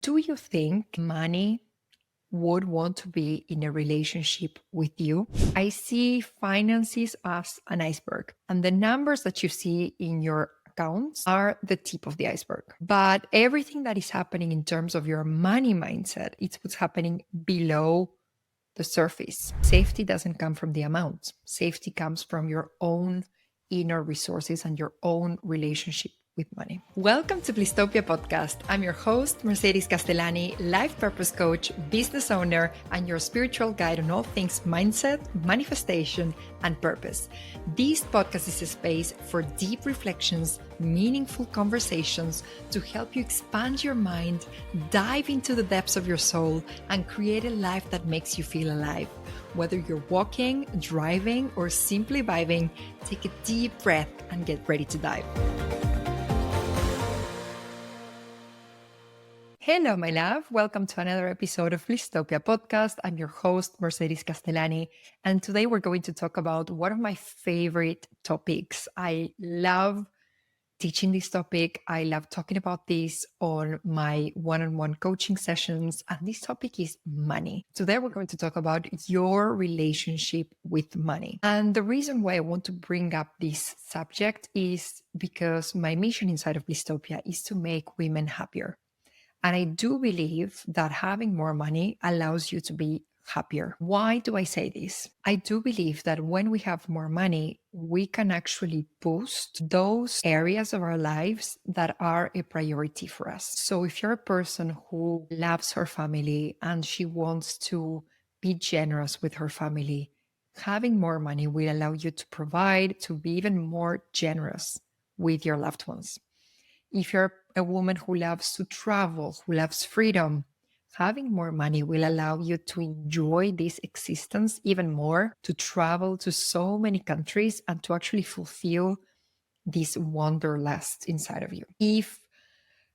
Do you think money would want to be in a relationship with you? I see finances as an iceberg, and the numbers that you see in your accounts are the tip of the iceberg. But everything that is happening in terms of your money mindset, it's what's happening below the surface. Safety doesn't come from the amount. Safety comes from your own inner resources and your own relationship with money. Welcome to Blisstopia podcast. I'm your host, Mercedes Castellani, life purpose coach, business owner, and your spiritual guide on all things mindset, manifestation, and purpose. This podcast is a space for deep reflections, meaningful conversations to help you expand your mind, dive into the depths of your soul, and create a life that makes you feel alive. Whether you're walking, driving, or simply vibing, take a deep breath and get ready to dive. Hello, my love. Welcome to another episode of Blisstopia podcast. I'm your host, Mercedes Castellani, and today we're going to talk about one of my favorite topics. I love teaching this topic. I love talking about this on my one-on-one coaching sessions, and this topic is money. Today we're going to talk about your relationship with money. And the reason why I want to bring up this subject is because my mission inside of Blisstopia is to make women happier. And I do believe that having more money allows you to be happier. Why do I say this? I do believe that when we have more money, we can actually boost those areas of our lives that are a priority for us. So if you're a person who loves her family and she wants to be generous with her family, having more money will allow you to provide, to be even more generous with your loved ones. If you're a woman who loves to travel, who loves freedom, having more money will allow you to enjoy this existence even more, to travel to so many countries and to actually fulfill this wanderlust inside of you. If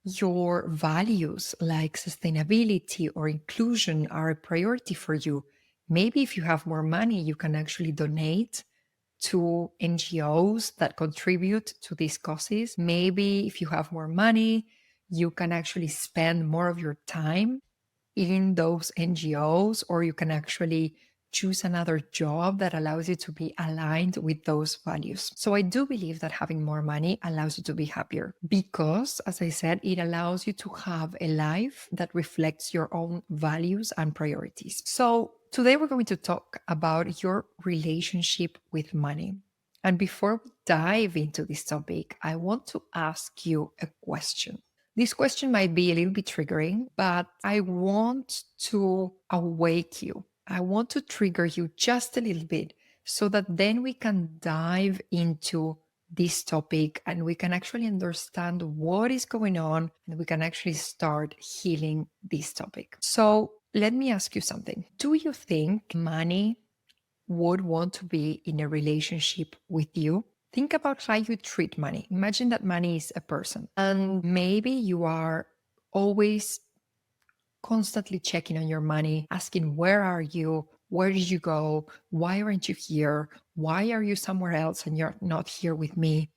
your values like sustainability or inclusion are a priority for you, maybe if you have more money, you can actually donate to NGOs that contribute to these causes. Maybe if you have more money, you can actually spend more of your time in those NGOs, or you can actually choose another job that allows you to be aligned with those values. So I do believe that having more money allows you to be happier because, as I said, it allows you to have a life that reflects your own values and priorities. So today we're going to talk about your relationship with money. And before we dive into this topic, I want to ask you a question. This question might be a little bit triggering, but I want to awake you. I want to trigger you just a little bit so that then we can dive into this topic and we can actually understand what is going on and we can actually start healing this topic. So let me ask you something. Do you think money would want to be in a relationship with you? Think about how you treat money. Imagine that money is a person, and maybe you are always constantly checking on your money, asking, where are you? Where did you go? Why aren't you here? Why are you somewhere else and you're not here with me?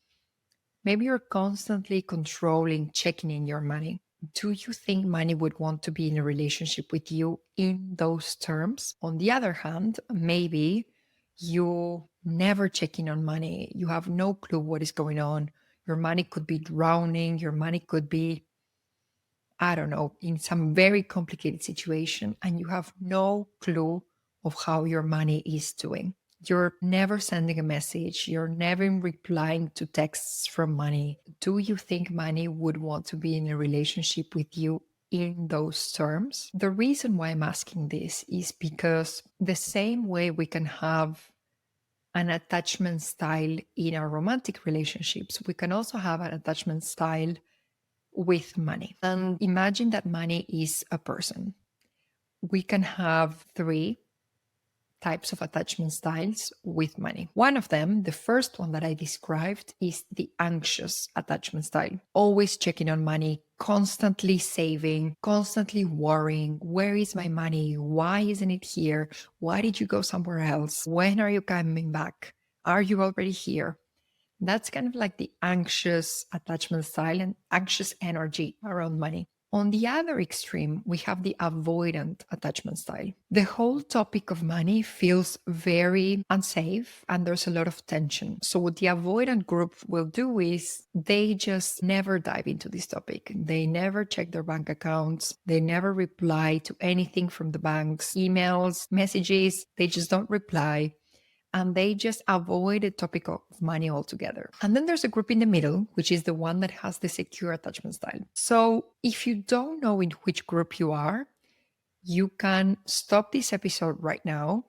Maybe you're constantly controlling, checking in your money. Do you think money would want to be in a relationship with you in those terms? On the other hand, maybe you never check in on money. You have no clue what is going on. Your money could be drowning. Your money could be, I don't know, in some very complicated situation, and you have no clue of how your money is doing. You're never sending a message. You're never replying to texts from money. Do you think money would want to be in a relationship with you in those terms? The reason why I'm asking this is because the same way we can have an attachment style in our romantic relationships, we can also have an attachment style with money. And imagine that money is a person. We can have three types of attachment styles with money. One of them, the first one that I described, is the anxious attachment style. Always checking on money, constantly saving, constantly worrying. Where is my money? Why isn't it here? Why did you go somewhere else? When are you coming back? Are you already here? That's kind of like the anxious attachment style and anxious energy around money. On the other extreme, we have the avoidant attachment style. The whole topic of money feels very unsafe and there's a lot of tension. So, what the avoidant group will do is they just never dive into this topic. They never check their bank accounts. They never reply to anything from the banks, emails, messages. They just don't reply, and they just avoid the topic of money altogether. And then there's a group in the middle, which is the one that has the secure attachment style. So if you don't know in which group you are, you can stop this episode right now.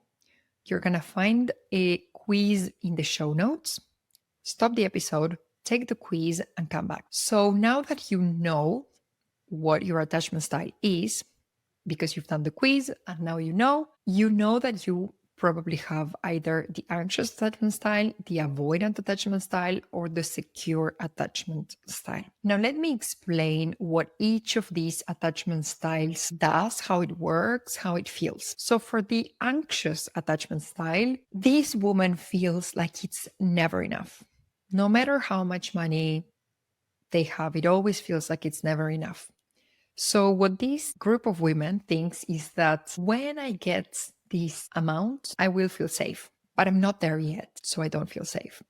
You're going to find a quiz in the show notes. Stop the episode, take the quiz, and come back. So now that you know what your attachment style is, because you've done the quiz and now you know that you probably have either the anxious attachment style, the avoidant attachment style, or the secure attachment style. Now, let me explain what each of these attachment styles does, how it works, how it feels. So for the anxious attachment style, this woman feels like it's never enough. No matter how much money they have, it always feels like it's never enough. So what this group of women thinks is that when I get this amount, I will feel safe, but I'm not there yet, so I don't feel safe.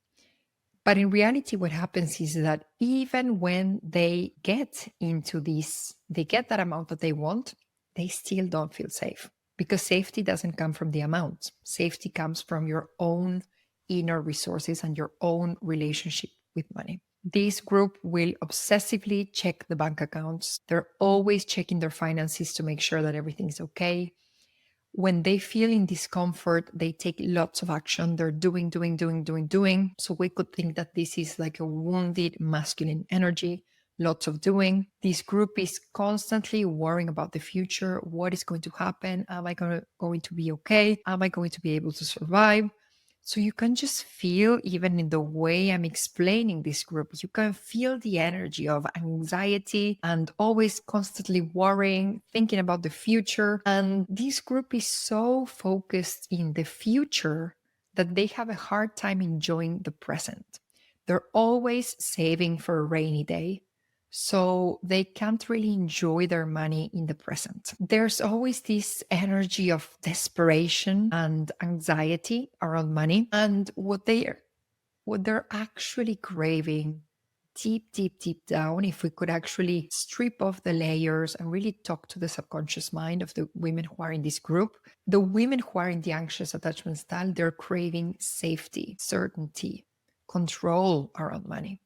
But in reality, what happens is that even when they get into this, they get that amount that they want, they still don't feel safe, because safety doesn't come from the amount. Safety comes from your own inner resources and your own relationship with money. This group will obsessively check the bank accounts. They're always checking their finances to make sure that everything's okay. When they feel in discomfort, they take lots of action. They're doing. So we could think that this is like a wounded masculine energy, lots of doing. This group is constantly worrying about the future. What is going to happen? Am I going to be okay? Am I going to be able to survive? So you can just feel, even in the way I'm explaining this group, you can feel the energy of anxiety and always constantly worrying, thinking about the future. And this group is so focused in the future that they have a hard time enjoying the present. They're always saving for a rainy day, so they can't really enjoy their money in the present. There's always this energy of desperation and anxiety around money. And what they're actually craving deep down, if we could actually strip off the layers and really talk to the subconscious mind of the women who are in this group, the women who are in the anxious attachment style, they're craving safety, certainty, control around money.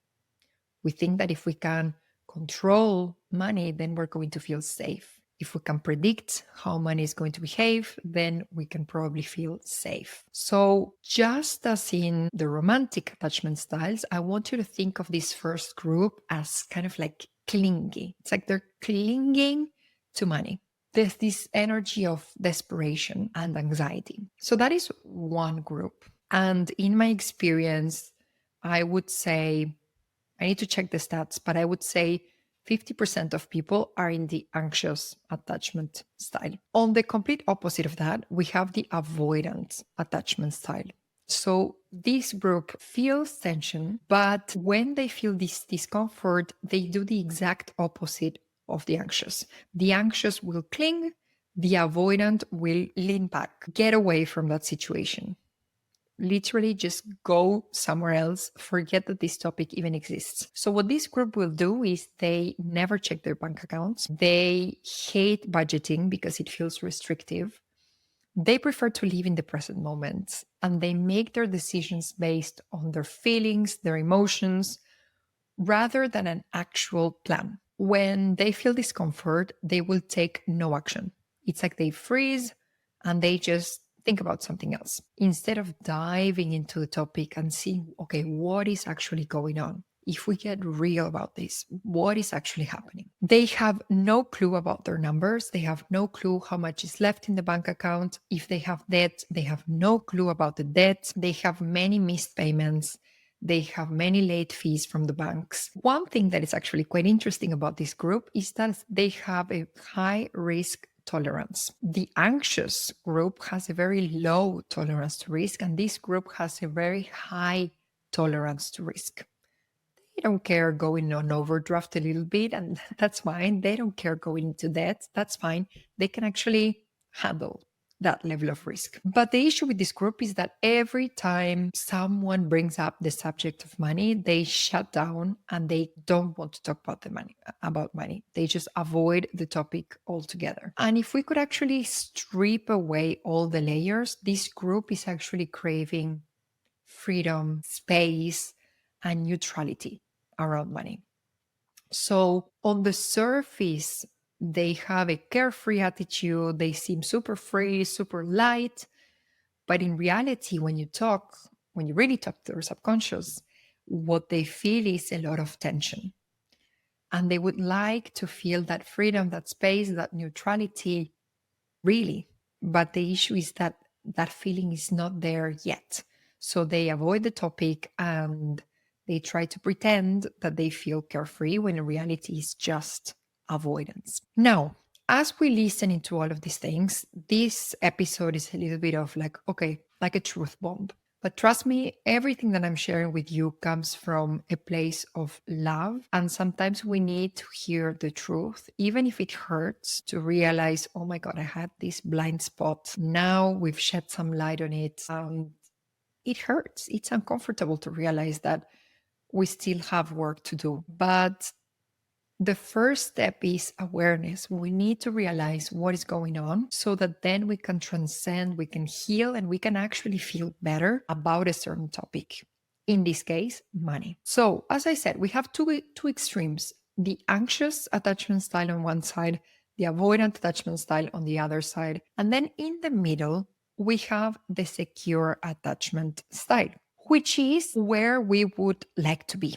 We think that if we can control money, then we're going to feel safe. If we can predict how money is going to behave, then we can probably feel safe. So just as in the romantic attachment styles, I want you to think of this first group as kind of like clingy. It's like they're clinging to money. There's this energy of desperation and anxiety. So that is one group. And in my experience, I would say, I need to check the stats, but I would say 50% of people are in the anxious attachment style. On the complete opposite of that, we have the avoidant attachment style. So this group feels tension, but when they feel this discomfort, they do the exact opposite of the anxious. The anxious will cling, the avoidant will lean back, get away from that situation. Literally just go somewhere else, forget that this topic even exists. So what this group will do is they never check their bank accounts. They hate budgeting because it feels restrictive. They prefer to live in the present moment, and they make their decisions based on their feelings, their emotions, rather than an actual plan. When they feel discomfort, they will take no action. It's like they freeze and they just think about something else instead of diving into the topic and seeing, okay, what is actually going on? If we get real about this, what is actually happening? They have no clue about their numbers. They have no clue how much is left in the bank account. If they have debt, they have no clue about the debt. They have many missed payments. They have many late fees from the banks. One thing that is actually quite interesting about this group is that they have a high risk tolerance. The anxious group has a very low tolerance to risk, and this group has a very high tolerance to risk. They don't care going on overdraft a little bit, and that's fine. They don't care going into debt. That's fine. They can actually handle that level of risk. But the issue with this group is that every time someone brings up the subject of money, they shut down and they don't want to talk about money. They just avoid the topic altogether. And if we could actually strip away all the layers, this group is actually craving freedom, space, and neutrality around money. So on the surface, they have a carefree attitude. They seem super free, super light. But in reality, when you really talk to their subconscious, what they feel is a lot of tension. And they would like to feel that freedom, that space, that neutrality, really. But the issue is that that feeling is not there yet. So they avoid the topic and they try to pretend that they feel carefree when in reality it's just avoidance. Now, as we listen into all of these things, this episode is a little bit of like, okay, like a truth bomb. But trust me, everything that I'm sharing with you comes from a place of love. And sometimes we need to hear the truth, even if it hurts, to realize, oh my God, I had this blind spot. Now we've shed some light on it. It hurts. It's uncomfortable to realize that we still have work to do. But the first step is awareness. We need to realize what is going on so that then we can transcend, we can heal, and we can actually feel better about a certain topic. In this case, money. So, as I said, we have two extremes: the anxious attachment style on one side, the avoidant attachment style on the other side. And then in the middle, we have the secure attachment style, which is where we would like to be,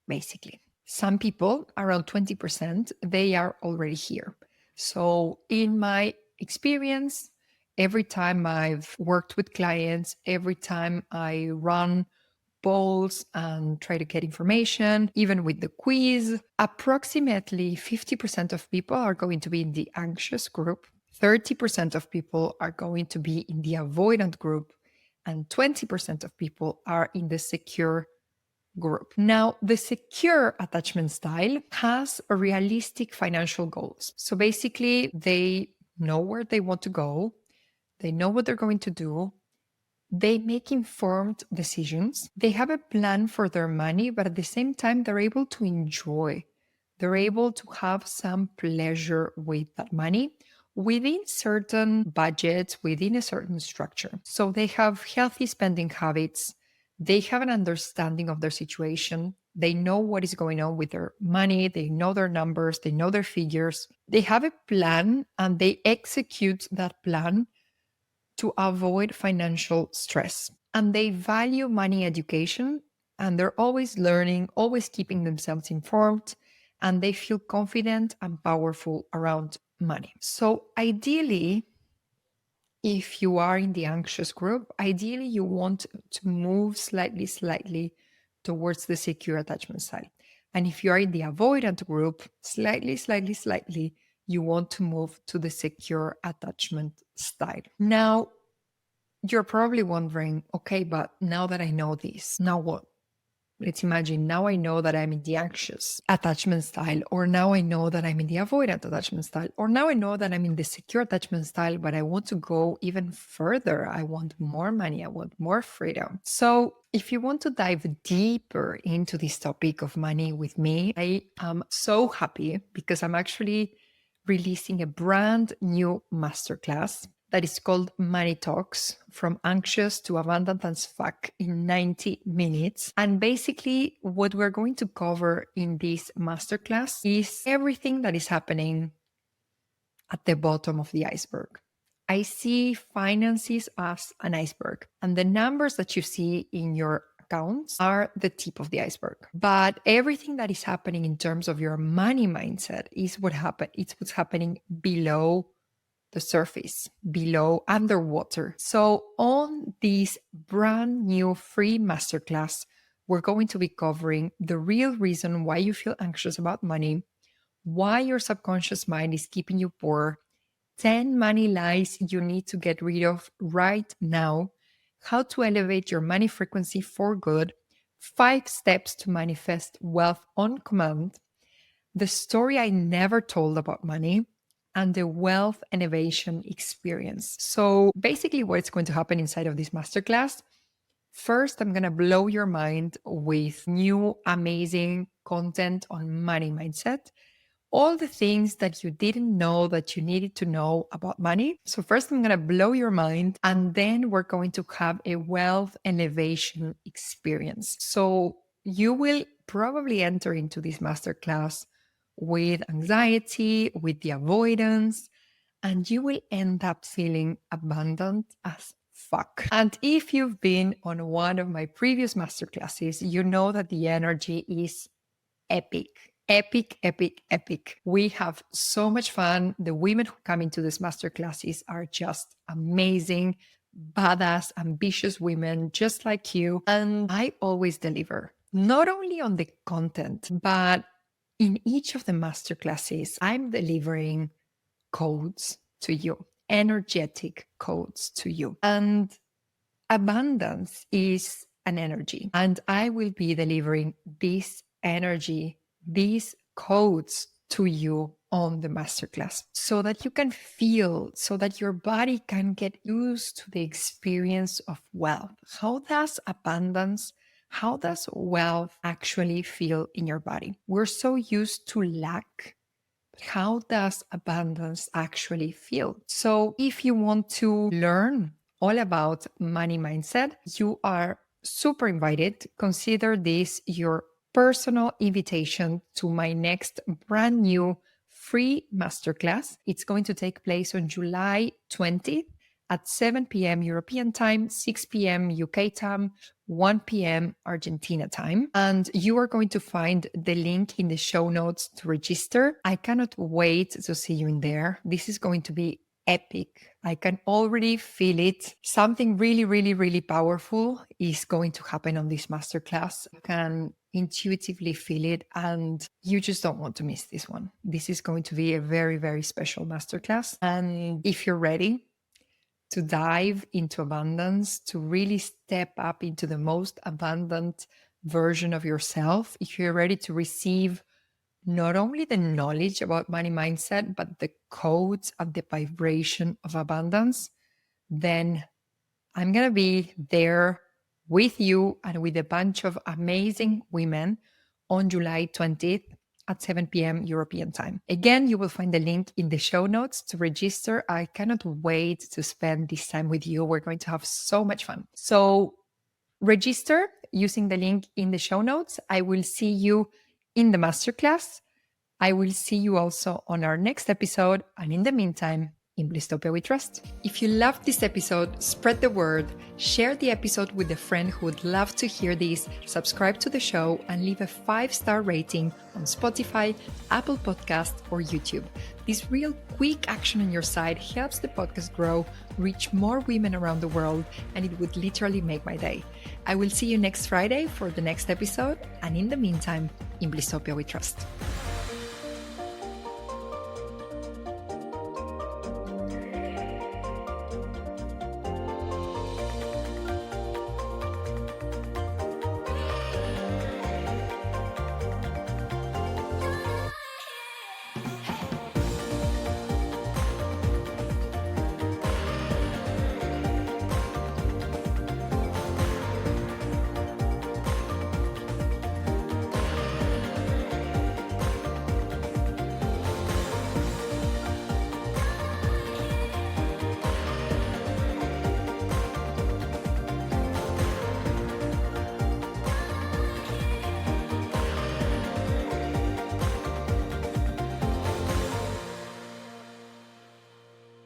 basically. Some people, around 20%, they are already here. So in my experience, every time I've worked with clients, every time I run polls and try to get information, even with the quiz, approximately 50% of people are going to be in the anxious group, 30% of people are going to be in the avoidant group, and 20% of people are in the secure group. Now, the secure attachment style has realistic financial goals. So basically, they know where they want to go, they know what they're going to do, they make informed decisions, they have a plan for their money, but at the same time, they're able to enjoy. They're able to have some pleasure with that money within certain budgets, within a certain structure. So they have healthy spending habits. They have an understanding of their situation. They know what is going on with their money. They know their numbers. They know their figures. They have a plan and they execute that plan to avoid financial stress. And they value money education and they're always learning, always keeping themselves informed, and they feel confident and powerful around money. So ideally, if you are in the anxious group, ideally you want to move slightly towards the secure attachment style. And if you are in the avoidant group, slightly, you want to move to the secure attachment style. Now, you're probably wondering, okay, but now that I know this, now what? Let's imagine now I know that I'm in the anxious attachment style, or now I know that I'm in the avoidant attachment style, or now I know that I'm in the secure attachment style, but I want to go even further. I want more money. I want more freedom. So if you want to dive deeper into this topic of money with me, I am so happy because I'm actually releasing a brand new masterclass that is called Money Talks: From Anxious to Abundant as Fuck in 90 minutes. And basically, what we're going to cover in this masterclass is everything that is happening at the bottom of the iceberg. I see finances as an iceberg, and the numbers that you see in your accounts are the tip of the iceberg. But everything that is happening in terms of your money mindset is it's what's happening below the surface, below, underwater. So on this brand new free masterclass, we're going to be covering the real reason why you feel anxious about money, why your subconscious mind is keeping you poor, 10 money lies you need to get rid of right now, how to elevate your money frequency for good, 5 steps to manifest wealth on command, the story I never told about money, and the wealth elevation experience. So basically what's going to happen inside of this masterclass, first, I'm going to blow your mind with new amazing content on money mindset, all the things that you didn't know that you needed to know about money. So first I'm going to blow your mind, and then we're going to have a wealth elevation experience. So you will probably enter into this masterclass with anxiety, with the avoidance, and you will end up feeling abundant as fuck. And if you've been on one of my previous masterclasses, you know that the energy is epic. Epic, epic, epic. We have so much fun. The women who come into these masterclasses are just amazing, badass, ambitious women, just like you. And I always deliver, not only on the content, but in each of the masterclasses, I'm delivering codes to you, energetic codes to you. And abundance is an energy. And I will be delivering this energy, these codes to you on the masterclass so that you can feel, so that your body can get used to the experience of wealth. How does abundance, how does wealth actually feel in your body? We're so used to lack. How does abundance actually feel? So if you want to learn all about money mindset, you are super invited. Consider this your personal invitation to my next brand new free masterclass. It's going to take place on July 20th at 7 p.m. European time, 6 p.m. UK time, 1 p.m. Argentina time. And you are going to find the link in the show notes to register. I cannot wait to see you in there. This is going to be epic. I can already feel it. Something really, really, really powerful is going to happen on this masterclass. You can intuitively feel it, and you just don't want to miss this one. This is going to be a very, very special masterclass. And if you're ready to dive into abundance, to really step up into the most abundant version of yourself, if you're ready to receive not only the knowledge about money mindset, but the codes of the vibration of abundance, then I'm going to be there with you and with a bunch of amazing women on July 20th at 7 p.m. European time. Again, you will find the link in the show notes to register. I cannot wait to spend this time with you. We're going to have so much fun. So register using the link in the show notes. I will see you in the masterclass. I will see you also on our next episode. And in the meantime, in Blisstopia we trust. If you loved this episode, spread the word, share the episode with a friend who would love to hear this, subscribe to the show, and leave a 5-star rating on Spotify, Apple Podcasts, or YouTube. This real quick action on your side helps the podcast grow, reach more women around the world, and it would literally make my day. I will see you next Friday for the next episode, and in the meantime, in Blisstopia we trust.